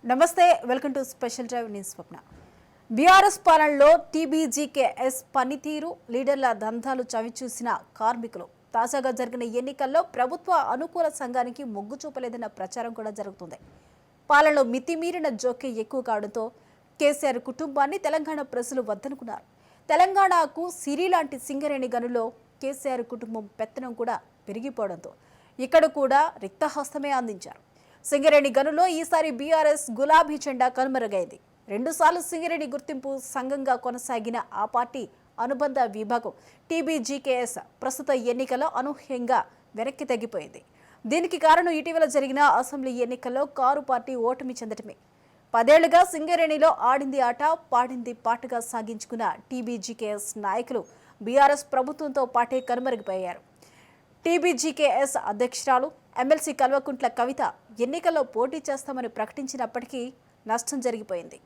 నమస్తే, welcome to special drive. నేను స్వప్న. BRS పాలనలో టీబీజీకేఎస్ పనితీరు, లీడర్ల దందాలు చవిచూసిన కార్మికులు తాజాగా జరిగిన ఎన్నికల్లో ప్రభుత్వ అనుకూల సంఘానికి మొగ్గు చూపలేదన్న ప్రచారం కూడా జరుగుతుంది. పాలనలో మితిమీరిన జోక్యం ఎక్కువ కావడంతో కేసీఆర్ కుటుంబాన్ని తెలంగాణ ప్రజలు వద్దనుకున్నారు. తెలంగాణకు సిరి లాంటి సింగరేణి గనుల్లో కేసీఆర్ కుటుంబం పెత్తనం కూడా పెరిగిపోవడంతో ఇక్కడ కూడా రిక్తహస్తమే అందించారు. సింగరేణి గనులో ఈసారి బీఆర్ఎస్ గులాబీ జెండా కనుమరుగైంది. 2 సార్లు సింగరేణి గుర్తింపు సంఘంగా కొనసాగిన ఆ పార్టీ అనుబంధ విభాగం టీబీజీకేఎస్ ప్రస్తుత ఎన్నికల్లో అనూహ్యంగా వెనక్కి తగ్గిపోయింది. దీనికి కారణం ఇటీవల జరిగిన అసెంబ్లీ ఎన్నికల్లో కారు పార్టీ ఓటమి చెందటమే. 10 ఏళ్లుగా సింగరేణిలో ఆడింది ఆట, పాడింది పాటగా సాగించుకున్న టీబీజీకేఎస్ నాయకులు బీఆర్ఎస్ ప్రభుత్వంతో పాటే కనుమరుగైపోయారు. టీబీజీకేఎస్ అధ్యక్షురాలు ఎమ్మెల్సీ కల్వకుంట్ల కవిత ఎన్నికల్లో పోటీ చేస్తామని ప్రకటించినప్పటికీ నష్టం జరిగిపోయింది.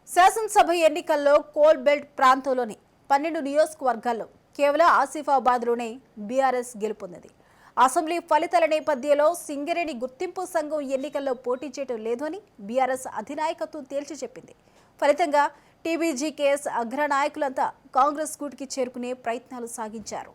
శాసనసభ ఎన్నికల్లో కోల్ బెల్ట్ ప్రాంతంలోని 12 నియోజకవర్గాల్లో కేవలం ఆసిఫాబాద్లోనే బీఆర్ఎస్ గెలుపొందింది. అసెంబ్లీ ఫలితాల నేపథ్యంలో సింగరేణి గుర్తింపు సంఘం ఎన్నికల్లో పోటీ చేయడం లేదు అని బీఆర్ఎస్ అధినాయకత్వం తేల్చి చెప్పింది. ఫలితంగా టీబీజీకేఎస్ అగ్రనాయకులంతా కాంగ్రెస్ గూటికి చేరుకునే ప్రయత్నాలు సాగించారు.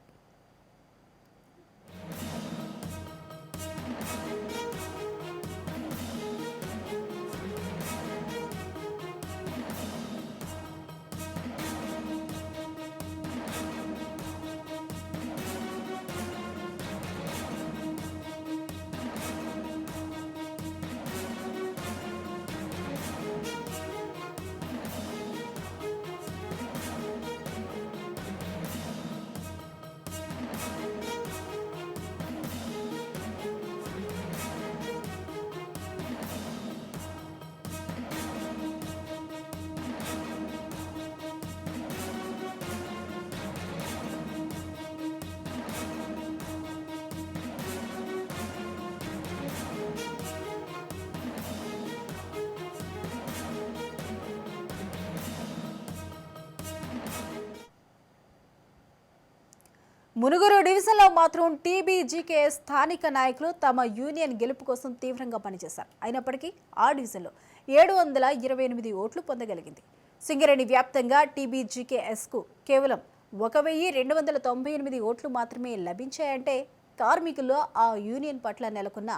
మునుగోడు డివిజన్లో మాత్రం టీబీజీకేఎస్ స్థానిక నాయకులు తమ యూనియన్ గెలుపు కోసం తీవ్రంగా పనిచేశారు. అయినప్పటికీ ఆ డివిజన్లో 728 ఓట్లు పొందగలిగింది. సింగరేణి వ్యాప్తంగా టీబీజీకేఎస్కు కేవలం 1298 ఓట్లు మాత్రమే లభించాయంటే కార్మికుల్లో ఆ యూనియన్ పట్ల నెలకొన్న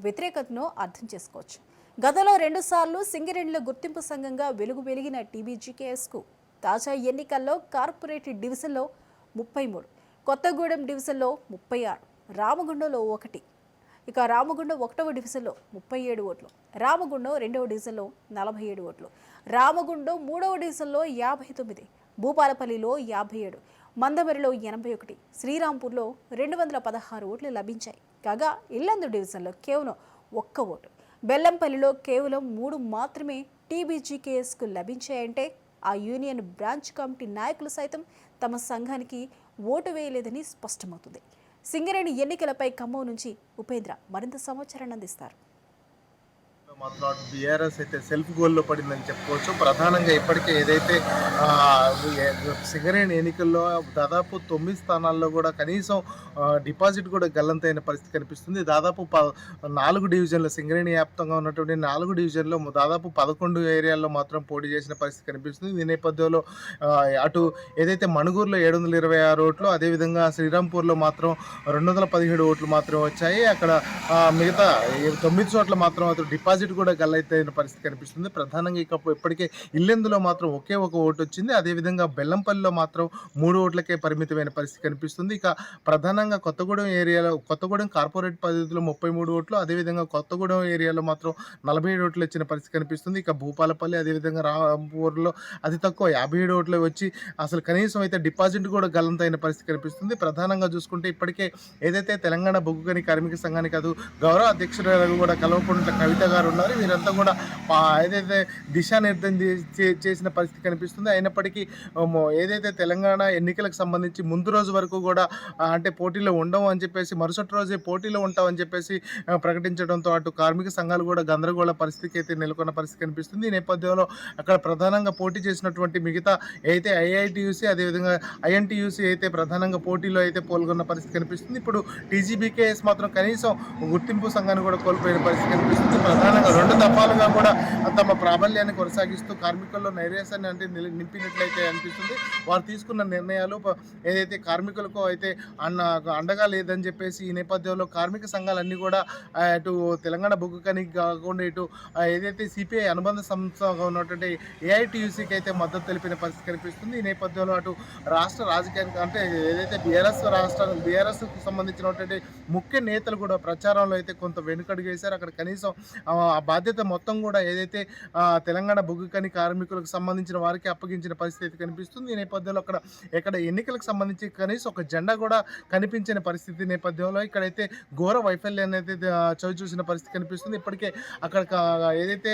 వ్యతిరేకతను అర్థం చేసుకోవచ్చు. గతంలో 2 సార్లు సింగరేణిలో గుర్తింపు సంఘంగా వెలిగిన టీబీజీకేఎస్కు తాజా ఎన్నికల్లో కార్పొరేట్ డివిజన్లో 33, కొత్తగూడెం డివిజన్లో 36, రామగుండంలో 1, ఇక రామగుండం 1వ డివిజన్లో 37 ఓట్లు, రామగుండం 2వ డివిజన్లో 47 ఓట్లు, రామగుండం 3వ డివిజన్లో 59, భూపాలపల్లిలో 57, మందమరిలో 81, శ్రీరాంపూర్లో 216 ఓట్లు లభించాయి. కాగా ఇల్లందు డివిజన్లో కేవలం 1 ఓటు, బెల్లంపల్లిలో కేవలం 3 మాత్రమే టీబీజీకేఎస్కు లభించాయంటే ఆ యూనియన్ బ్రాంచ్ కమిటీ నాయకులు సైతం తమ సంఘానికి ఓటు వేయలేదని స్పష్టమవుతుంది. సింగరేణి ఎన్నికలపై ఖమ్మం నుంచి ఉపేంద్ర మరింత సమాచారాన్ని అందిస్తారు. మాత్రం బీఆర్ఎస్ అయితే సెల్ఫ్ గోల్లో పడిందని చెప్పుకోవచ్చు. ప్రధానంగా ఇప్పటికే ఏదైతే సింగరేణి ఎన్నికల్లో దాదాపు 9 స్థానాల్లో కూడా కనీసం డిపాజిట్ కూడా గల్లంతైన పరిస్థితి కనిపిస్తుంది. దాదాపు 4 డివిజన్లు సింగరేణి వ్యాప్తంగా ఉన్నటువంటి 4 డివిజన్లో దాదాపు 11 ఏరియాల్లో మాత్రం పోటీ చేసిన పరిస్థితి కనిపిస్తుంది. ఈ నేపథ్యంలో అటు ఏదైతే మణుగూరులో 726 ఓట్లు, అదేవిధంగా శ్రీరాంపూర్లో మాత్రం 217 ఓట్లు మాత్రం వచ్చాయి. అక్కడ మిగతా 9 చోట్ల మాత్రం అటు డిపాజిట్ డిపాజిట్ కూడా గల్లైతైన పరిస్థితి కనిపిస్తుంది. ప్రధానంగా ఇప్పటికే ఇల్లెందులో మాత్రం ఒకే ఒక ఓటు వచ్చింది. అదేవిధంగా బెల్లంపల్లిలో మాత్రం 3 ఓట్లకే పరిమితమైన పరిస్థితి కనిపిస్తుంది. ఇక ప్రధానంగా కొత్తగూడెం కార్పొరేట్ పరిధిలో 33 ఓట్లు, అదేవిధంగా కొత్తగూడెం ఏరియాలో మాత్రం 47 ఓట్లు వచ్చిన పరిస్థితి కనిపిస్తుంది. ఇక భూపాలపల్లి అదేవిధంగా రాంపూర్లో అతి తక్కువ 57 ఓట్లు వచ్చి అసలు కనీసం అయితే డిపాజిట్ కూడా గల్లంతైన పరిస్థితి కనిపిస్తుంది. ప్రధానంగా చూసుకుంటే ఇప్పటికే ఏదైతే తెలంగాణ బొగ్గు గని కార్మిక సంఘానికి గౌరవ అధ్యక్షురాలు కూడా కల్వకుంట్ల కవిత గారు ఉన్నారు. వీరంతా కూడా ఏదైతే దిశానిర్దేశం చేసిన పరిస్థితి కనిపిస్తుంది. అయినప్పటికీ ఏదైతే తెలంగాణ ఎన్నికలకు సంబంధించి ముందు రోజు వరకు కూడా అంటే పోటీలో ఉండవు అని చెప్పేసి, మరుసటి రోజే పోటీలో ఉంటామని చెప్పేసి ప్రకటించడంతో అటు కార్మిక సంఘాలు కూడా గందరగోళ పరిస్థితికి అయితే నెలకొన్న పరిస్థితి కనిపిస్తుంది. ఈ నేపథ్యంలో అక్కడ ప్రధానంగా పోటీ చేసినటువంటి మిగతా అయితే ఐఐటియుసి అదేవిధంగా ఐఎన్టీయూసీ అయితే ప్రధానంగా పోటీలో అయితే పాల్గొన్న పరిస్థితి కనిపిస్తుంది. ఇప్పుడు టీజీబీకేఎస్ మాత్రం కనీసం గుర్తింపు సంఘాన్ని కూడా కోల్పోయిన పరిస్థితి కనిపిస్తుంది. ప్రధానంగా 2 దఫాలుగా కూడా తమ ప్రాబల్యాన్ని కొనసాగిస్తూ కార్మికుల్లో నైరాశ్యాన్ని అంటే నింపినట్లయితే అనిపిస్తుంది. వారు తీసుకున్న నిర్ణయాలు ఏదైతే కార్మికులకు అయితే అండగా లేదని చెప్పేసి ఈ నేపథ్యంలో కార్మిక సంఘాలన్నీ కూడా ఇటు తెలంగాణ బొగ్గు గనికి కాకుండా ఇటు ఏదైతే సిపిఐ అనుబంధ సంస్థగా ఉన్నటువంటి ఏఐటియుసికి అయితే మద్దతు తెలిపిన పరిస్థితి కనిపిస్తుంది. ఈ నేపథ్యంలో అటు రాష్ట్ర రాజకీయానికి అంటే ఏదైతే బీఆర్ఎస్కు సంబంధించినటువంటి ముఖ్య నేతలు కూడా ప్రచారంలో అయితే కొంత వెనుకడుగు వేశారు. అక్కడ కనీసం ఆ బాధ్యత మొత్తం కూడా ఏదైతే తెలంగాణ బొగ్గు గని కార్మికులకు సంబంధించిన వారికి అప్పగించిన పరిస్థితి కనిపిస్తుంది. ఈ నేపథ్యంలో ఇక్కడ ఎన్నికలకు సంబంధించి కనీసం ఒక జెండా కూడా కనిపించిన పరిస్థితి నేపథ్యంలో ఇక్కడైతే ఘోర వైఫల్యాన్ని అయితే చవి చూసిన పరిస్థితి కనిపిస్తుంది. ఇప్పటికే అక్కడ ఏదైతే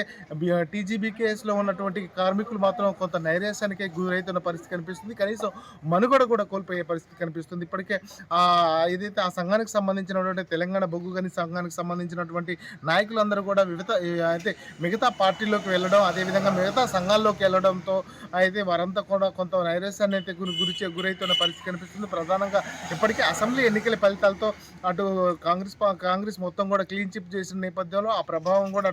టీజీబీకేఎస్లో ఉన్నటువంటి కార్మికులు మాత్రం కొంత నైరాశ్యానికి గురైతున్న పరిస్థితి కనిపిస్తుంది. కనీసం మనుగడ కూడా కోల్పోయే పరిస్థితి కనిపిస్తుంది. ఇప్పటికే ఏదైతే ఆ సంఘానికి సంబంధించినటువంటి తెలంగాణ బొగ్గు గని సంఘానికి సంబంధించినటువంటి నాయకులందరూ కూడా మిగతా పార్టీల్లోకి వెళ్ళడం, అదేవిధంగా మిగతా సంఘాల్లోకి వెళ్ళడంతో అయితే వారంతా కూడా కొంత నైరాశ్యాన్ని అయితే గురైతున్న పరిస్థితి కనిపిస్తుంది. ప్రధానంగా ఇప్పటికే అసెంబ్లీ ఎన్నికల ఫలితాలతో అటు కాంగ్రెస్ మొత్తం కూడా క్లీన్ చిప్ చేసిన నేపథ్యంలో ఆ ప్రభావం కూడా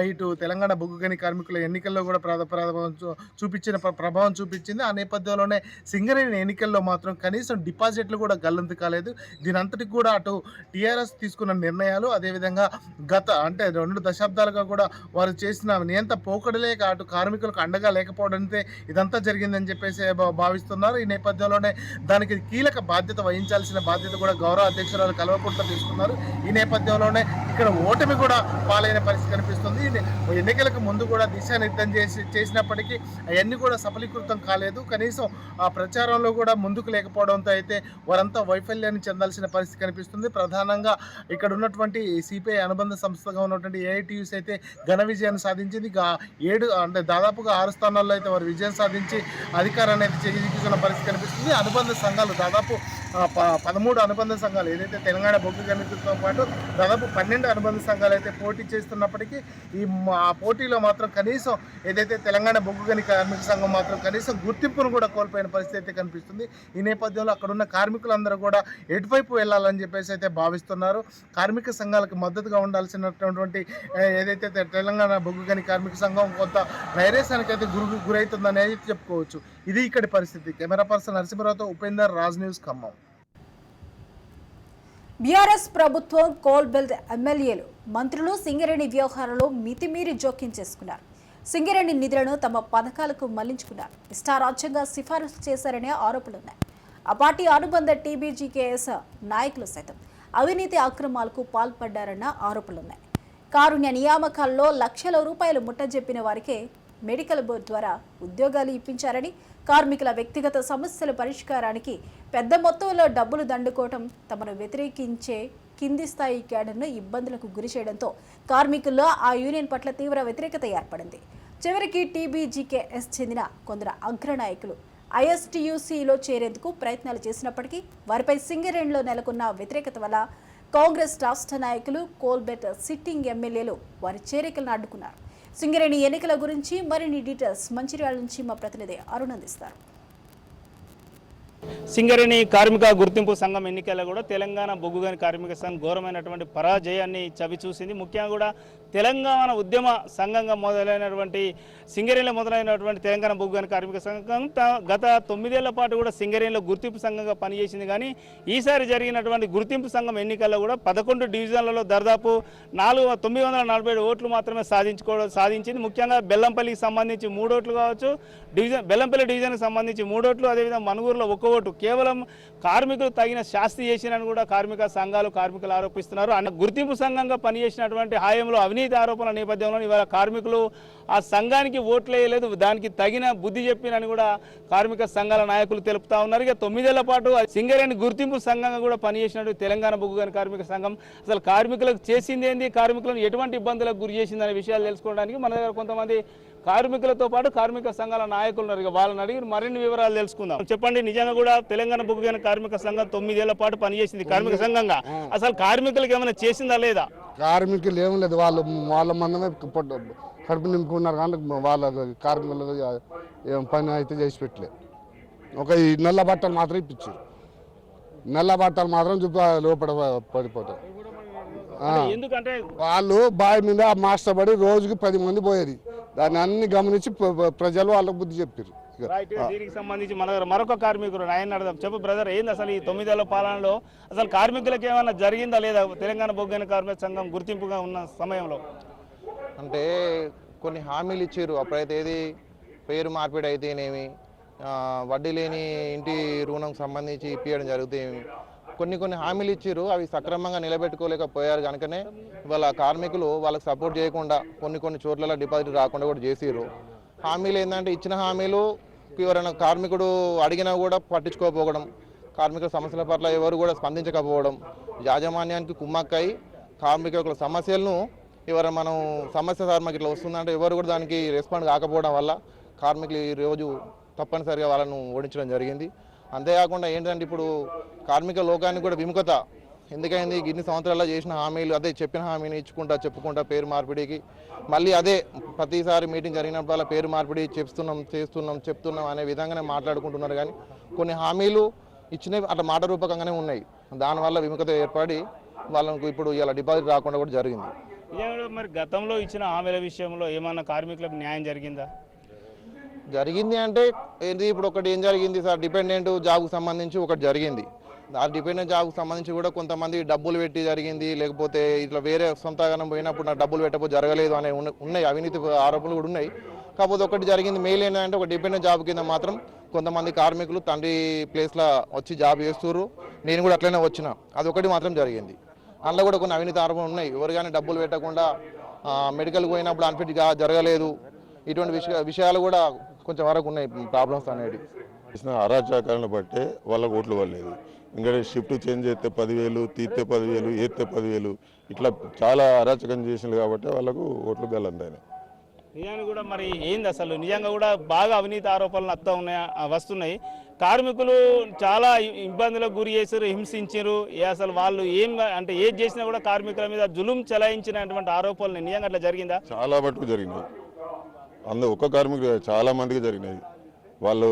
ఇటు తెలంగాణ బొగ్గు గని కార్మికుల ఎన్నికల్లో కూడా ప్రభావం చూపించింది. ఆ నేపథ్యంలోనే సింగరేణి ఎన్నికల్లో మాత్రం కనీసం డిపాజిట్లు కూడా గల్లంతు కాలేదు. దీనంతటికి కూడా అటు టీఆర్ఎస్ తీసుకున్న నిర్ణయాలు, అదేవిధంగా గత అంటే 2 దశాబ్దాలుగా కూడా వారు చేసిన నియంత పోకడలే అటు కార్మికులకు అండగా లేకపోవడంతో ఇదంతా జరిగిందని చెప్పేసి భావిస్తున్నారు. ఈ నేపథ్యంలోనే దానికి కీలక బాధ్యత వహించాల్సిన బాధ్యత కూడా గౌరవ అధ్యక్షురాలు కల్వకుంట్ల తీసుకున్నారు. ఈ నేపథ్యంలోనే ఇక్కడ ఓటమి కూడా పాలైన పరిస్థితి కనిపిస్తుంది. ఎన్నికలకు ముందు కూడా దిశానిర్దేశం చేసినప్పటికీ అవన్నీ కూడా సఫలీకృతం కాలేదు. కనీసం ఆ ప్రచారంలో కూడా ముందుకు లేకపోవడంతో అయితే వారంతా వైఫల్యాన్ని చెందాల్సిన పరిస్థితి కనిపిస్తుంది. ప్రధానంగా ఇక్కడ ఉన్నటువంటి సిపిఐ అనుబంధ సంస్థగా ఉన్నటువంటి ఏఐటియుసి అయితే ఘన విజయాన్ని సాధించింది. దాదాపుగా 6 స్థానాల్లో అయితే వారు విజయం సాధించి అధికారాన్ని అయితే చేజిక్కిస్తున్న పరిస్థితి కనిపిస్తుంది. అనుబంధ సంఘాలు దాదాపు 13 అనుబంధ సంఘాలు ఏదైతే తెలంగాణ బొగ్గు గనితో పాటు దాదాపు 12 అనుబంధ సంఘాలు అయితే పోటీ చేస్తున్నప్పటికీ ఆ పోటీలో మాత్రం కనీసం ఏదైతే తెలంగాణ బొగ్గు గని కార్మిక సంఘం మాత్రం కనీసం గుర్తింపును కూడా కోల్పోయిన పరిస్థితి అయితే కనిపిస్తుంది. ఈ నేపథ్యంలో అక్కడ ఉన్న కార్మికులందరూ కూడా ఎటువైపు వెళ్ళాలని చెప్పేసి అయితే భావిస్తున్నారు. కార్మిక సంఘాలకు మద్దతుగా ఉండాల్సినటువంటి ఏదైతే తెలంగాణ బొగ్గు గని కార్మిక సంఘం కొంత నైరాశ్యానికి అయితే గురైతుందనేది చెప్పుకోవచ్చు. ఇది ఇక్కడి పరిస్థితి. కెమెరా పర్సన్ నరసింహరావుతో ఉపేందర్, రాజ్ న్యూస్, ఖమ్మం. బీఆర్ఎస్ ప్రభుత్వం కోల్ బెల్ట్ ఎమ్మెల్యేలు, మంత్రులు సింగరేణి వ్యవహారంలో మితిమీరి జోక్యం చేసుకున్నారు. సింగరేణి నిధులను తమ పథకాలకు మళ్లించుకున్నారు. ఇష్టారాజ్యంగా సిఫారసు చేశారనే ఆరోపణలున్నాయి. ఆ పార్టీ అనుబంధ టీబీజీకేఎస్ నాయకులు సైతం అవినీతి అక్రమాలకు పాల్పడ్డారన్న ఆరోపణలున్నాయి. కారుణ్య నియామకాల్లో లక్షల రూపాయలు ముట్టజెప్పిన వారికే మెడికల్ బోర్డు ద్వారా ఉద్యోగాలు ఇప్పించారని, కార్మికుల వ్యక్తిగత సమస్యల పరిష్కారానికి పెద్ద మొత్తంలో డబ్బులు దండుకోవటం తమను వ్యతిరేకించే కింది స్థాయి క్యాడర్ను ఇబ్బందులకు గురి చేయడంతో కార్మికుల్లో ఆ యూనియన్ పట్ల తీవ్ర వ్యతిరేకత ఏర్పడింది. చివరికి టీబీజీకేఎస్ చెందిన కొందరు అగ్రనాయకులు ఐఎస్టీయూసీలో చేరేందుకు ప్రయత్నాలు చేసినప్పటికీ వారిపై సింగరేణిలో నెలకొన్న వ్యతిరేకత వల్ల కాంగ్రెస్ రాష్ట్ర నాయకులు, కోల్బెట్ సిట్టింగ్ ఎమ్మెల్యేలు వారి చేరికలను అడ్డుకున్నారు. సింగరేణి ఎన్నికల గురించి మరిన్ని డీటెయిల్స్ మంచిర్యాల నుంచి మా ప్రతినిధి అరుణ్ అందిస్తారు. సింగరేణి కార్మిక గుర్తింపు సంఘం ఎన్నికల్లో కూడా తెలంగాణ బొగ్గుగని కార్మిక సంఘం ఘోరమైనటువంటి పరాజయాన్ని చవిచూసింది. ముఖ్యంగా కూడా తెలంగాణ ఉద్యమ సంఘంగా మొదలైనటువంటి సింగరేణిలో మొదలైనటువంటి తెలంగాణ బొగ్గుగని కార్మిక సంఘం గత 9 ఏళ్ల పాటు కూడా సింగరేణిలో గుర్తింపు సంఘంగా పనిచేసింది. కానీ ఈసారి జరిగినటువంటి గుర్తింపు సంఘం ఎన్నికల్లో కూడా 11 డివిజన్లలో దాదాపు 947 ఓట్లు మాత్రమే సాధించింది. ముఖ్యంగా బెల్లంపల్లికి సంబంధించి 3 ఓట్లు కావచ్చు, బెల్లంపల్లి డివిజన్కి సంబంధించి 3 ఓట్లు, అదేవిధంగా మనుగూరులో 1 ఓటు కేవలం కార్మికులు తగిన శాస్తి చేసినని కూడా కార్మిక సంఘాలు కార్మికులు ఆరోపిస్తున్నారు. అన్న గుర్తింపు సంఘంగా పనిచేసినటువంటి హాయంలో అవినీతి ఆరోపణల నేపథ్యంలో ఇవాళ కార్మికులు ఆ సంఘానికి ఓట్లు వేయలేదు, దానికి తగిన బుద్ధి చెప్పినని కూడా కార్మిక సంఘాల నాయకులు తెలుపుతా ఉన్నారు. ఇక 9 ఏళ్ల పాటు సింగరేణి గుర్తింపు సంఘంగా కూడా పనిచేసినట్టు తెలంగాణ బొగ్గుగని కార్మిక సంఘం అసలు కార్మికులకు చేసింది ఏంది, కార్మికులను ఎటువంటి ఇబ్బందులకు గురి చేసిందనే విషయాలు తెలుసుకోవడానికి మన దగ్గర కొంతమంది కార్మికులతో పాటు కార్మిక సంఘాల నాయకులు ఉన్నారు. ఇక వాళ్ళని అడిగి మరిన్ని వివరాలు తెలుసుకుందాం. చెప్పండి, నిజంగా కూడా తెలంగాణ బొగ్గుగని కార్మిక సంఘం 9 ఏళ్ల పాటు పనిచేసింది కార్మిక సంఘంగా, అసలు కార్మికులకు ఏమైనా చేసిందా లేదా? కార్మికులు ఏం లేదు, వాళ్ళ మందమే కడుపు నింపుకున్నారు కానీ వాళ్ళ కార్మికులు ఏం పని అయితే చేసి పెట్టలే. ఒక ఈ నల్ల బట్టలు మాత్రం ఇప్పించారు, నల్ల బట్టలు మాత్రం లోపల పడిపోతారు. ఎందుకంటే వాళ్ళు బావి మీద మాస్టర్ పడి రోజుకి 10 మంది పోయేది, దాన్ని అన్ని గమనించి ప్రజలు వాళ్ళకు బుద్ధి చెప్పారు. దీనికి సంబంధించి మన దగ్గర మరొక కార్మికుడు ఆయన అడదాం. చెప్పు బ్రదర్, ఏంది అసలు ఈ 9 ఏళ్ల పాలనలో అసలు కార్మికులకు ఏమైనా జరిగిందా లేదా తెలంగాణ బొగ్గుగని కార్మిక సంఘం గుర్తింపుగా ఉన్న సమయంలో? అంటే కొన్ని హామీలు ఇచ్చారు అప్పుడైతే, ఏది పేరు మార్పిడి అయితేనేమి, వడ్డీ లేని ఇంటి రుణం సంబంధించి ఇప్పించడం జరుగుతాయి. కొన్ని హామీలు ఇచ్చారు, అవి సక్రమంగా నిలబెట్టుకోలేకపోయారు. కనుకనే వాళ్ళ కార్మికులు వాళ్ళకి సపోర్ట్ చేయకుండా కొన్ని చోట్ల డిపాజిట్ రాకుండా కూడా చేసిర్రు. హామీలు ఏంటంటే ఇచ్చిన హామీలు ఎవరైనా కార్మికుడు అడిగినా కూడా పట్టించుకోకపోవడం, కార్మికుల సమస్యల పట్ల ఎవరు కూడా స్పందించకపోవడం, యాజమాన్యానికి కుమ్మక్కై కార్మికుల సమస్యలను ఎవరైనా మనం సమస్య సార్ మాకు ఇట్లా వస్తుందంటే ఎవరు కూడా దానికి రెస్పాండ్ కాకపోవడం వల్ల కార్మికులు ఈరోజు తప్పనిసరిగా వాళ్ళను ఓడించడం జరిగింది. అంతేకాకుండా ఏంటంటే ఇప్పుడు కార్మిక లోకానికి కూడా విముఖత ఎందుకైంది, ఇన్ని సంవత్సరాల్లో చేసిన హామీలు అదే చెప్పిన హామీని చెప్పుకుంటా పేరు మార్పిడికి మళ్ళీ అదే ప్రతిసారి మీటింగ్ జరిగినప్పుడు అలా పేరు మార్పిడి చెప్తున్నాం అనే విధంగానే మాట్లాడుకుంటున్నారు. కానీ కొన్ని హామీలు ఇచ్చినవి అట్లా మాట రూపకంగానే ఉన్నాయి, దానివల్ల విముఖత ఏర్పడి వాళ్ళకు ఇప్పుడు ఇలా డిపాజిట్ రాకుండా కూడా జరిగింది. మరి గతంలో ఇచ్చిన హామీల విషయంలో ఏమన్నా కార్మికులకు న్యాయం జరిగిందా? జరిగింది అంటే ఏంటి, ఇప్పుడు ఒకటి ఏం జరిగింది సార్, డిపెండెంట్ జాబ్కు సంబంధించి ఒకటి జరిగింది. ఆ డిపెండెంట్ జాబ్కు సంబంధించి కూడా కొంతమంది డబ్బులు పెట్టి జరిగింది, లేకపోతే ఇట్లా వేరే సొంతగానం పోయినప్పుడు నాకు డబ్బులు పెట్టకపోతే జరగలేదు అనే ఉన్నాయి, అవినీతి ఆరోపణలు కూడా ఉన్నాయి. కాకపోతే ఒకటి జరిగింది మెయిల్ ఏంటంటే, ఒక డిపెండెంట్ జాబ్ కింద మాత్రం కొంతమంది కార్మికులు తండ్రి ప్లేస్లో వచ్చి జాబ్ చేస్తున్నారు, నేను కూడా అట్లనే వచ్చిన, అదొకటి మాత్రం జరిగింది. అందులో కూడా కొన్ని అవినీతి ఆరోపణలు ఉన్నాయి, ఎవరు కానీ డబ్బులు పెట్టకుండా మెడికల్కి పోయినప్పుడు అన్ఫిట్గా జరగలేదు, ఇటువంటి విషయాలు కూడా కొంచెం వరకు ఉన్నాయి ప్రాబ్లమ్స్ అనేవి. అరాచకాలను బట్టే వాళ్ళకు ఓట్లు పడలేదు. ఇంకా షిఫ్ట్ చేంజ్ చేస్తే 10,000, తీస్తే 10,000, ఏస్తే 10,000, ఇట్లా చాలా అరాచకం చేసింది కాబట్టి వాళ్ళకు ఓట్లు గల్లంతాయి. నిజానికి కూడా మరి ఏంది అసలు నిజంగా కూడా బాగా అవినీతి ఆరోపణలు వస్తున్నాయి. కార్మికులు చాలా ఇబ్బందులకు గురి చేశారు, హింసించారు. అసలు వాళ్ళు అంటే ఏది చేసినా కూడా కార్మికుల మీద జులుం చెలాయించినటువంటి ఆరోపణలు నిజంగా అట్లా జరిగిందా? చాలా మటుకు జరిగినాయి, ఒక్క కార్మికులు చాలా మందికి జరిగినాయి. వాళ్ళు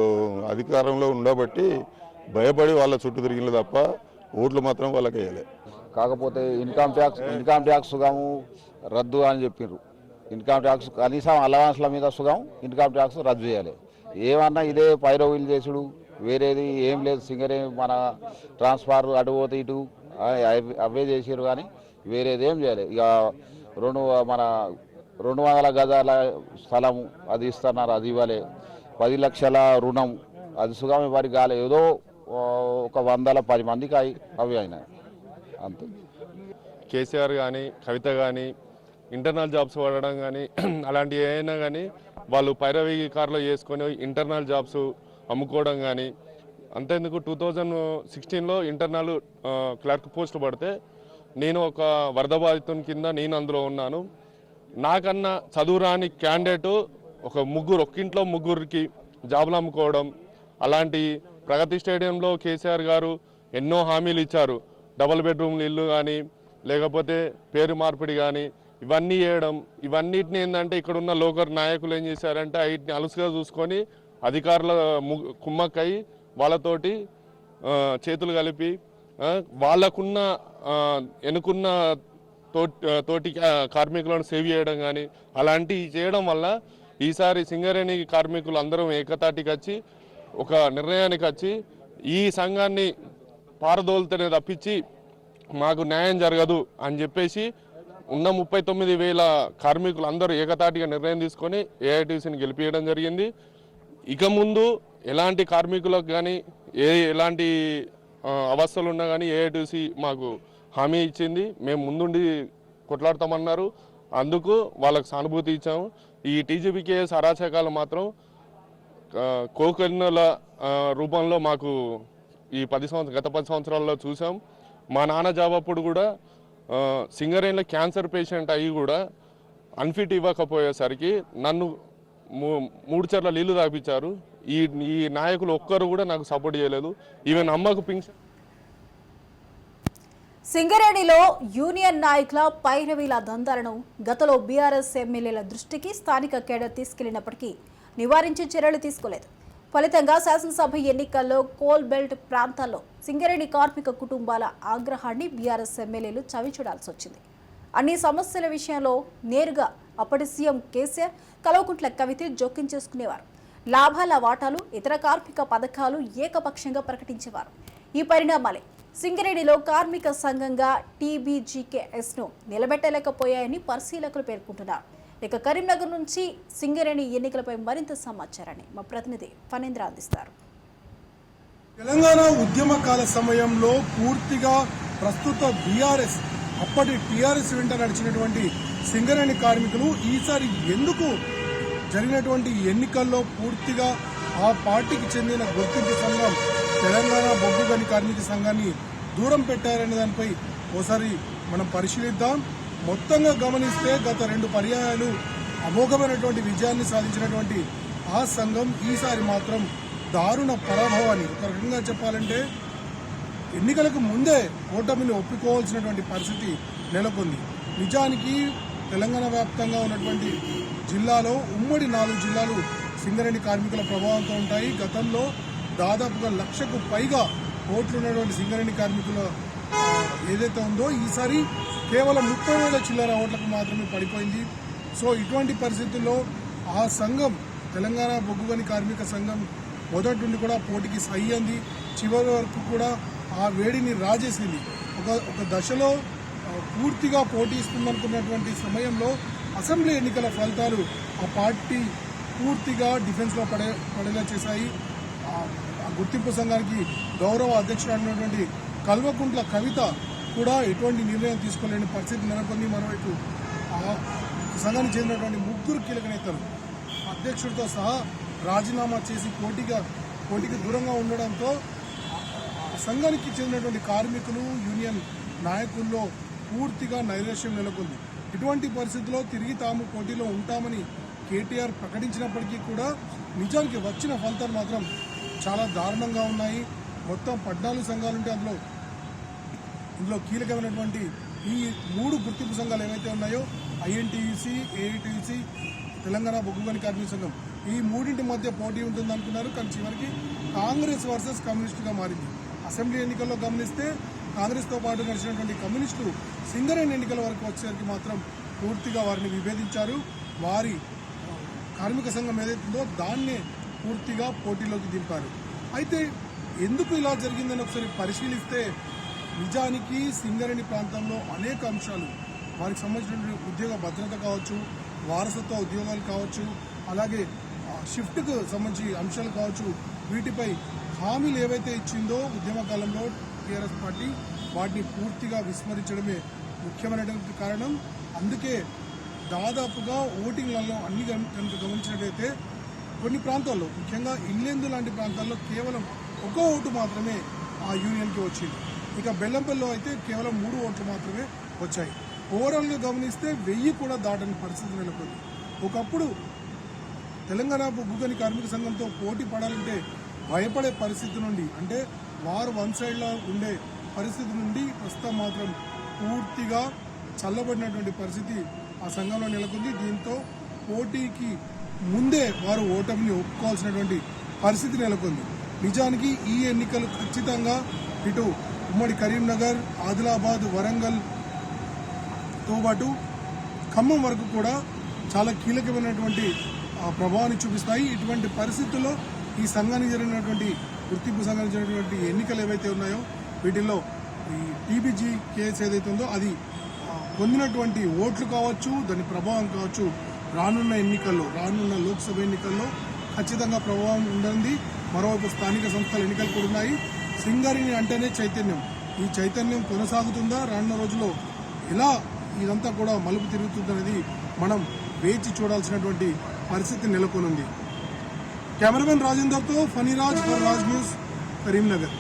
అధికారంలో ఉండబట్టి భయపడి వాళ్ళ చుట్టూ తిరిగిన తప్ప ఓట్లు మాత్రం వాళ్ళకి వేయలే. కాకపోతే ఇన్కమ్ ట్యాక్స్ సుగము రద్దు అని చెప్పారు. ఇన్కమ్ ట్యాక్స్ కనీసం అలవన్స్ల మీద సుగం ఇన్కమ్ ట్యాక్స్ రద్దు చేయాలి. ఏమన్నా ఇదే పైరవీలు చేసుడు, వేరేది ఏం లేదు. సింగరే మన ట్రాన్స్ఫార్ అటు పోతే ఇటు అవే చేసారు, కానీ వేరేది ఏం చేయాలి. ఇక 200 గజాల స్థలము అది ఇస్తున్నారు, అది ఇవ్వాలి. 10 లక్షల రుణం అది సుగం వారికి కాలే, ఏదో ఒక 110 మందికి అవి అయినాయి అంతే. కేసీఆర్ కానీ కవిత కానీ ఇంటర్నల్ జాబ్స్ వాడడం కానీ అలాంటివి ఏమైనా కానీ వాళ్ళు పైరవీ కార్లో చేసుకొని ఇంటర్నల్ జాబ్స్ అమ్ముకోవడం కానీ అంతేందుకు 2016లో ఇంటర్నల్ క్లర్క్ పోస్ట్ పడితే నేను ఒక వరద బాధితుని కింద నేను అందులో ఉన్నాను. నాకన్నా చదువురాని క్యాండిడేటు ఒక్కింట్లో ముగ్గురికి జాబులు అమ్ముకోవడం, అలాంటి ప్రగతి స్టేడియంలో కేసీఆర్ గారు ఎన్నో హామీలు ఇచ్చారు. డబుల్ బెడ్రూమ్లు ఇల్లు కానీ లేకపోతే పేరు మార్పిడి కానీ ఇవన్నీ చేయడం, ఇవన్నిటిని ఏంటంటే ఇక్కడున్న లోకల్ నాయకులు ఏం చేశారంటే వీటిని అలుసుగా చూసుకొని అధికారుల కుమ్మక్కై వాళ్ళతోటి చేతులు కలిపి వాళ్ళకున్న ఎన్నుకున్న తోటి కార్మికులను సేవ్ చేయడం కానీ అలాంటివి చేయడం వల్ల ఈసారి సింగరేణి కార్మికులు అందరం ఏకతాటికి వచ్చి ఒక నిర్ణయానికి వచ్చి ఈ సంఘాన్ని పారదోలుతనే తప్పించి మాకు న్యాయం జరగదు అని చెప్పేసి ఉన్న 39,000 కార్మికులు అందరూ ఏకతాటిగా నిర్ణయం తీసుకొని ఏఐటీసీని గెలిపించడం జరిగింది. ఇక ముందు ఎలాంటి కార్మికులకు కానీ ఎలాంటి అవస్థలు ఉన్నా కానీ ఏఐటీసీ మాకు హామీ ఇచ్చింది. మేము ముందుండి కొట్లాడతామన్నారు. అందుకు వాళ్ళకు సానుభూతి ఇచ్చాము. ఈ టీజీపీకేఎస్ అరాచకాలు మాత్రం కోకన్నుల రూపంలో మాకు ఈ గత 10 సంవత్సరాల్లో చూసాం. మా నాన్న జాబ్ అప్పుడు కూడా సింగరేణిలో క్యాన్సర్ పేషెంట్ అయ్యి కూడా అన్ఫిట్ ఇవ్వకపోయేసరికి నన్ను 3 చర్ల నీళ్లు తాపించారు. ఈ నాయకులు ఒక్కరు కూడా నాకు సపోర్ట్ చేయలేదు. ఈవెన్ అమ్మకు పింఛన్. సింగరేణిలో యూనియన్ నాయకుల పైరవీల దందాలను గతంలో బీఆర్ఎస్ ఎమ్మెల్యేల దృష్టికి స్థానిక కేడర్ తీసుకెళ్లినప్పటికీ నివారించే చర్యలు తీసుకోలేదు. ఫలితంగా శాసనసభ ఎన్నికల్లో కోల్ బెల్ట్ ప్రాంతాల్లో సింగరేణి కార్మిక కుటుంబాల ఆగ్రహాన్ని బీఆర్ఎస్ ఎమ్మెల్యేలు చవిచూడాల్సి వచ్చింది. అన్ని సమస్యల విషయంలో నేరుగా అప్పటి సీఎం కేసీఆర్, కల్వకుంట్ల కవిత జోక్యం చేసుకునేవారు. లాభాల వాటాలు, ఇతర కార్మిక పథకాలు ఏకపక్షంగా ప్రకటించేవారు. ఈ పరిణామాలే సింగరేణిలో కార్మిక సంఘంగా టీబీజీకేఎస్ను నిలబెట్టలేకపోయాయని పరిశీలకులు పేర్కొంటున్నారు. ఇక కరీంనగర్ నుంచి సింగరేణి ఎన్నికలపై మరింత సమాచారాన్ని మా ప్రతినిధి ఫణేంద్ర అందిస్తారు. తెలంగాణ ఉద్యమకాల సమయంలో పూర్తిగా ప్రస్తుత బీఆర్ఎస్, అప్పటి టీఆర్ఎస్ వెంట నడిచినటువంటి సింగరేణి కార్మికులు ఈసారి ఎందుకు జరిగినటువంటి ఎన్నికల్లో పూర్తిగా ఆ పార్టీకి చెందిన గుర్తింపు సంఘం తెలంగాణ బొగ్గు గని కార్మిక సంఘాన్ని దూరం పెట్టారనే దానిపై ఓసారి మనం పరిశీలిద్దాం. మొత్తంగా గమనిస్తే గత 2 పర్యాయాలు అమోఘమైనటువంటి విజయాన్ని సాధించినటువంటి ఆ సంఘం ఈసారి మాత్రం దారుణ పరాభవాన్ని, ఒక రకంగా చెప్పాలంటే ఎన్నికలకు ముందే ఓటమిని ఒప్పుకోవాల్సినటువంటి పరిస్థితి నెలకొంది. నిజానికి తెలంగాణ వ్యాప్తంగా ఉన్నటువంటి జిల్లాలో ఉమ్మడి 4 జిల్లాలు సింగరేణి కార్మికుల ప్రభావంతో ఉంటాయి. గతంలో దాదాపుగా 1,00,000కు పైగా ఓట్లు ఉన్నటువంటి సింగరేణి కార్మికుల ఏదైతే ఉందో ఈసారి కేవలం 30,000 చిల్లర ఓట్లకు మాత్రమే పడిపోయింది. సో ఇటువంటి పరిస్థితుల్లో ఆ సంఘం, తెలంగాణ బొగ్గు గని కార్మిక సంఘం మొదటి నుండి కూడా పోటీకి సై అంది. చివరి వరకు కూడా ఆ వేడిని రాజేసింది. ఒక దశలో పూర్తిగా పోటీ ఇస్తుందనుకున్నటువంటి సమయంలో అసెంబ్లీ ఎన్నికల ఫలితాలు ఆ పార్టీ పూర్తిగా డిఫెన్స్లో పడేలా చేశాయి. ఆ గుర్తింపు సంఘానికి గౌరవ అధ్యక్షురాలైనటువంటి కల్వకుంట్ల కవిత కూడా ఎటువంటి నిర్ణయం తీసుకోలేని పరిస్థితి నెలకొంది. మరోవైపు ఆ సంఘానికి చెందినటువంటి 3 కీలక నేతలు అధ్యక్షుడితో సహా రాజీనామా చేసి పోటీకి దూరంగా ఉండడంతో సంఘానికి చెందినటువంటి కార్మికులు, యూనియన్ నాయకుల్లో పూర్తిగా నైరాశ్యం నెలకొంది. ఇటువంటి పరిస్థితుల్లో తిరిగి తాము పోటీలో ఉంటామని కేటీఆర్ ప్రకటించినప్పటికీ కూడా నిజానికి వచ్చిన ఫలితాలు మాత్రం చాలా దారుణంగా ఉన్నాయి. మొత్తం 14 సంఘాలుంటే ఇందులో కీలకమైనటువంటి ఈ 3 గుర్తింపు సంఘాలు ఏవైతే ఉన్నాయో ఐఎన్టీయూసీ, ఏఐటీయూసీ, తెలంగాణ బొగ్గు గని కార్మిక సంఘం, ఈ 3 మధ్య పోటీ ఉంటుంది అనుకున్నారు. కానీ చివరికి కాంగ్రెస్ వర్సెస్ కమ్యూనిస్టుగా మారింది. అసెంబ్లీ ఎన్నికల్లో గమనిస్తే కాంగ్రెస్తో పాటు నడిచినటువంటి కమ్యూనిస్టులు సింగరేణి ఎన్నికల వరకు వచ్చేసరికి మాత్రం పూర్తిగా వారిని విభేదించారు. వారి కార్మిక సంఘం ఏదైతుందో దాన్నే పూర్తిగా పోటీలోకి దింపారు. అయితే ఎందుకు ఇలా జరిగిందని ఒకసారి పరిశీలిస్తే నిజానికి సింగరేణి ప్రాంతంలో అనేక అంశాలు, వారికి సంబంధించిన ఉద్యోగ భద్రత కావచ్చు, వారసత్వ ఉద్యోగాలు కావచ్చు, అలాగే షిఫ్ట్కు సంబంధించి అంశాలు కావచ్చు, వీటిపై హామీలు ఏవైతే ఇచ్చిందో ఉద్యమ కాలంలో టీఆర్ఎస్ పార్టీ వాటిని పూర్తిగా విస్మరించడమే ముఖ్యమైనటువంటి కారణం. అందుకే దాదాపుగా ఓటింగ్లలో అన్ని కనుక గమనించినట్లయితే కొన్ని ప్రాంతాల్లో, ముఖ్యంగా ఇల్లెందు లాంటి ప్రాంతాల్లో కేవలం 1 ఓటు మాత్రమే ఆ యూనియన్కి వచ్చింది. ఇక బెల్లంపల్లిలో అయితే కేవలం 3 ఓట్లు మాత్రమే వచ్చాయి. ఓవరాల్గా గమనిస్తే 1000 కూడా దాటని పరిస్థితి నెలకొంది. ఒకప్పుడు తెలంగాణ బొగ్గు గని కార్మిక సంఘంతో పోటీ పడాలంటే భయపడే పరిస్థితి నుండి, అంటే వారు వన్ సైడ్లో ఉండే పరిస్థితి నుండి ప్రస్తుతం మాత్రం పూర్తిగా చల్లబడినటువంటి పరిస్థితి ఆ సంఘంలో నెలకొంది. దీంతో పోటీకి ముందే వారు ఓటమిని ఒప్పుకోవాల్సినటువంటి పరిస్థితి నెలకొంది. నిజానికి ఈ ఎన్నికలు ఖచ్చితంగా ఇటు ఉమ్మడి కరీంనగర్, ఆదిలాబాద్, వరంగల్తో పాటు ఖమ్మం వరకు కూడా చాలా కీలకమైనటువంటి ప్రభావాన్ని చూపిస్తాయి. ఇటువంటి పరిస్థితుల్లో ఈ సంఘానికి జరిగినటువంటి గుర్తింపు సంఘానికి జరిగినటువంటి ఎన్నికలు ఏవైతే ఉన్నాయో వీటిల్లో ఈ టీబీజీ కేసు ఏదైతే ఉందో అది పొందినటువంటి ఓట్లు కావచ్చు, దాని ప్రభావం కావచ్చు, రానున్న లోక్సభ ఎన్నికల్లో ఖచ్చితంగా ప్రభావం ఉంటుంది. మరోవైపు స్థానిక సంస్థల ఎన్నికలు కూడా ఉన్నాయి. సింగరేణి అంటేనే చైతన్యం. ఈ చైతన్యం కొనసాగుతుందా, రానున్న రోజుల్లో ఎలా ఇదంతా కూడా మలుపు తిరుగుతుందనేది మనం వేచి చూడాల్సినటువంటి పరిస్థితి నెలకొనుంది. కెమెరామెన్ రాజేందర్తో ఫణిరాజ్ ఫర్ రాజ్ న్యూస్, కరీంనగర్.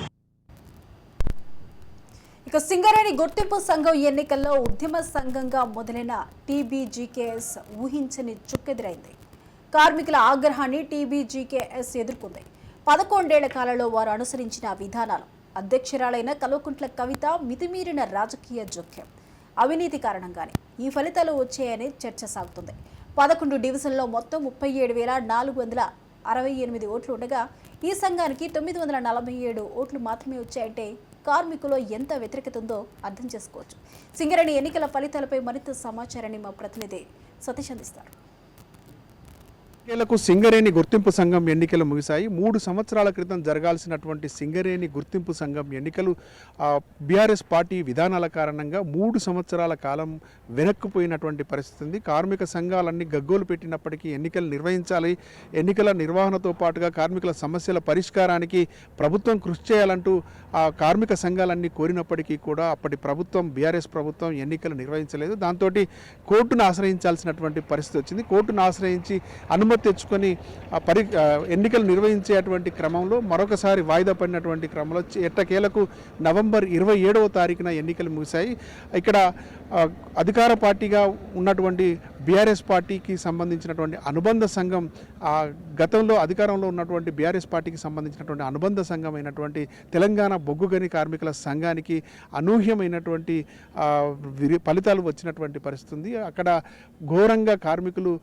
ఇక సింగరేణి గుర్తింపు సంఘం ఎన్నికల్లో ఉద్యమ సంఘంగా మొదలైన టీబీజీకేఎస్ ఊహించని చుక్కెదురైంది. కార్మికుల ఆగ్రహాన్ని టీబీజీకేఎస్ ఎదుర్కొంది. 11 ఏళ్ల కాలంలో వారు అనుసరించిన విధానాలు, అధ్యక్షురాలైన కల్వకుంట్ల కవిత మితిమీరిన రాజకీయ జోక్యం, అవినీతి కారణంగానే ఈ ఫలితాలు వచ్చాయని చర్చ సాగుతుంది. 11 డివిజన్లో మొత్తం 37,468 ఓట్లు ఉండగా ఈ సంఘానికి 947 ఓట్లు మాత్రమే వచ్చాయంటే కార్మికులు ఎంత వ్యతిరేకత ఉందో అర్థం చేసుకోవచ్చు. సింగరేణి ఎన్నికల ఫలితాలపై మరింత సమాచారాన్ని మా ప్రతినిధి సతీష్ అందిస్తారు. ఎన్నికలకు సింగరేణి గుర్తింపు సంఘం ఎన్నికలు ముగిశాయి. 3 సంవత్సరాల క్రితం జరగాల్సినటువంటి సింగరేణి గుర్తింపు సంఘం ఎన్నికలు బీఆర్ఎస్ పార్టీ విధానాల కారణంగా 3 సంవత్సరాల కాలం వెనక్కిపోయినటువంటి పరిస్థితి ఉంది. కార్మిక సంఘాలన్నీ గగ్గోలు పెట్టినప్పటికీ ఎన్నికలు నిర్వహించాలి, ఎన్నికల నిర్వహణతో పాటుగా కార్మికుల సమస్యల పరిష్కారానికి ప్రభుత్వం కృషి చేయాలంటూ ఆ కార్మిక సంఘాలన్నీ కోరినప్పటికీ కూడా అప్పటి ప్రభుత్వం, బీఆర్ఎస్ ప్రభుత్వం ఎన్నికలు నిర్వహించలేదు. దాంతో కోర్టును ఆశ్రయించాల్సినటువంటి పరిస్థితి వచ్చింది. కోర్టును ఆశ్రయించి అనుమతి తెచ్చుకొని ఎన్నికలు నిర్వహించేటువంటి క్రమంలో మరొకసారి వాయిదా పడినటువంటి క్రమంలో ఎట్టకేలకు నవంబర్ 27వ తారీఖున ఎన్నికలు ముగిశాయి. ఇక్కడ అధికార పార్టీగా ఉన్నటువంటి బీఆర్ఎస్ పార్టీకి సంబంధించినటువంటి అనుబంధ సంఘం, గతంలో అధికారంలో ఉన్నటువంటి బీఆర్ఎస్ పార్టీకి సంబంధించినటువంటి అనుబంధ సంఘం అయినటువంటి తెలంగాణ బొగ్గు గని కార్మికుల సంఘానికి అనూహ్యమైనటువంటి ఫలితాలు వచ్చినటువంటి పరిస్థితి ఉంది. అక్కడ ఘోరంగా కార్మికులు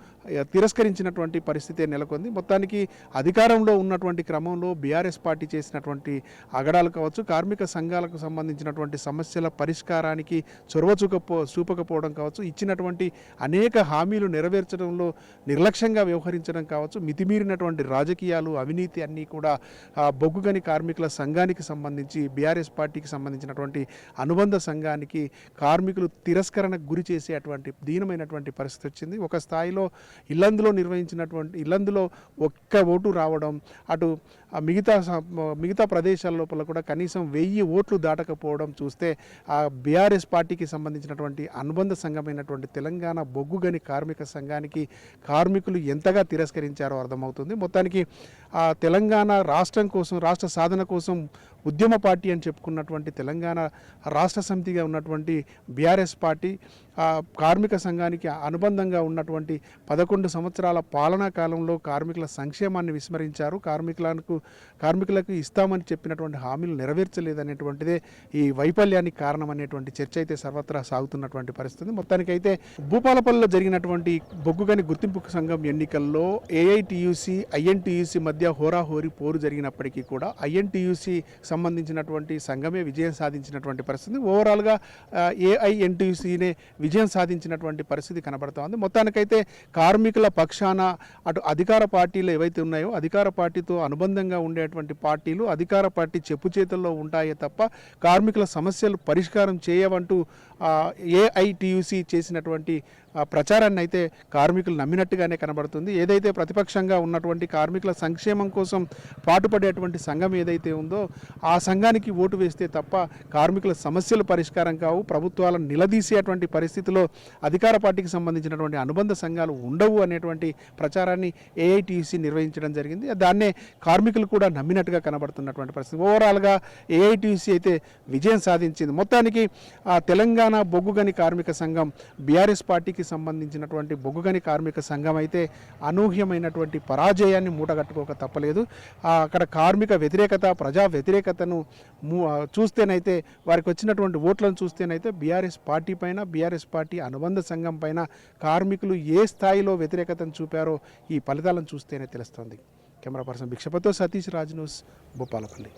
తిరస్కరించినటువంటి పరిస్థితి నెలకొంది. మొత్తానికి అధికారంలో ఉన్నటువంటి క్రమంలో బీఆర్ఎస్ పార్టీ చేసినటువంటి అగడాలు కావచ్చు, కార్మిక సంఘాలకు సంబంధించినటువంటి సమస్యల పరిష్కారానికి చొరవ చూపకపోవడం కావచ్చు, ఇచ్చినటువంటి అనేక హామీలు నెరవేర్చడంలో నిర్లక్ష్యంగా వ్యవహరించడం కావచ్చు, మితిమీరినటువంటి రాజకీయాలు, అవినీతి అన్నీ కూడా బొగ్గు గని కార్మికుల సంఘానికి సంబంధించి బీఆర్ఎస్ పార్టీకి సంబంధించినటువంటి అనుబంధ సంఘానికి కార్మికులు తిరస్కరణకు గురి చేసేటువంటి దీనమైనటువంటి పరిస్థితి వచ్చింది. ఒక స్థాయిలో ఇల్లందులో ఒక్క ఓటు రావడం, అటు మిగతా ప్రదేశాల లోపల కూడా కనీసం 1000 ఓట్లు దాటకపోవడం చూస్తే ఆ బీఆర్ఎస్ పార్టీకి సంబంధించినటువంటి అనుబంధ సంఘమైనటువంటి తెలంగాణ బొగ్గు గని కార్మిక సంఘానికి కార్మికులు ఎంతగా తిరస్కరించారో అర్థమవుతుంది. మొత్తానికి ఆ తెలంగాణ రాష్ట్రం కోసం, రాష్ట్ర సాధన కోసం ఉద్యమ పార్టీ అని చెప్పుకున్నటువంటి తెలంగాణ రాష్ట్ర సమితిగా ఉన్నటువంటి బీఆర్ఎస్ పార్టీ కార్మిక సంఘానికి అనుబంధంగా ఉన్నటువంటి 11 సంవత్సరాల పాలనా కాలంలో కార్మికుల సంక్షేమాన్ని విస్మరించారు. కార్మికులకు ఇస్తామని చెప్పినటువంటి హామీలు నెరవేర్చలేదనేటువంటిదే ఈ వైఫల్యానికి కారణం అనేటువంటి చర్చ అయితే సర్వత్రా సాగుతున్నటువంటి పరిస్థితి. మొత్తానికైతే భూపాలపల్లిలో జరిగినటువంటి బొగ్గు గని గుర్తింపు సంఘం ఎన్నికల్లో ఏఐటీయూసీ, ఐఎన్టీయూసీ మధ్య హోరాహోరీ పోరు జరిగినప్పటికీ కూడా ఐఎన్టీయూసీ సంబంధించినటువంటి సంఘమే విజయం సాధించినటువంటి పరిస్థితి. ఓవరాల్గా ఏఐఎన్టీయూసీనే విజయం సాధించినటువంటి పరిస్థితి కనబడుతోంది. మొత్తానికైతే కార్మికుల పక్షాన అటు అధికార పార్టీలు ఏవైతే ఉన్నాయో, అధికార పార్టీతో అనుబంధంగా ఉండేటువంటి పార్టీలు అధికార పార్టీ చెప్పు చేతుల్లో ఉంటాయే తప్ప కార్మికుల సమస్యలు పరిష్కారం చేయవంటూ ఏఐటీయూసీ చేసినటువంటి ప్రచారాన్ని అయితే కార్మికులు నమ్మినట్టుగానే కనబడుతుంది. ఏదైతే ప్రతిపక్షంగా ఉన్నటువంటి కార్మికుల సంక్షేమం కోసం పాటుపడేటువంటి సంఘం ఏదైతే ఉందో ఆ సంఘానికి ఓటు వేస్తే తప్ప కార్మికుల సమస్యలు పరిష్కారం కావు, ప్రభుత్వాలను నిలదీసేటువంటి పరిస్థితిలో అధికార పార్టీకి సంబంధించినటువంటి అనుబంధ సంఘాలు ఉండవు అనేటువంటి ప్రచారాన్ని ఏఐటీయూసీ నిర్వహించడం జరిగింది. దాన్నే కార్మికులు కూడా నమ్మినట్టుగా కనబడుతున్నటువంటి పరిస్థితి. ఓవరాల్గా ఏఐటీయూసీ అయితే విజయం సాధించింది. మొత్తానికి తెలంగాణ బొగ్గు గని కార్మిక సంఘం బీఆర్ఎస్ పార్టీకి సంబంధించినటువంటి బొగ్గు గని కార్మిక సంఘం అయితే అనూహ్యమైనటువంటి పరాజయాన్ని మూటగట్టుకోక తప్పలేదు. అక్కడ కార్మిక వ్యతిరేకత, ప్రజా వ్యతిరేకతను చూస్తేనైతే, వారికి వచ్చినటువంటి ఓట్లను చూస్తేనైతే బీఆర్ఎస్ పార్టీ పైన, బీఆర్ఎస్ పార్టీ అనుబంధ సంఘం పైన కార్మికులు ఏ స్థాయిలో వ్యతిరేకతను చూపారో ఈ ఫలితాలను చూస్తేనే తెలుస్తుంది. కెమెరా పర్సన్ భిక్షపతితో సతీష్ రాజ్ న్యూస్ భూపాలపల్లి.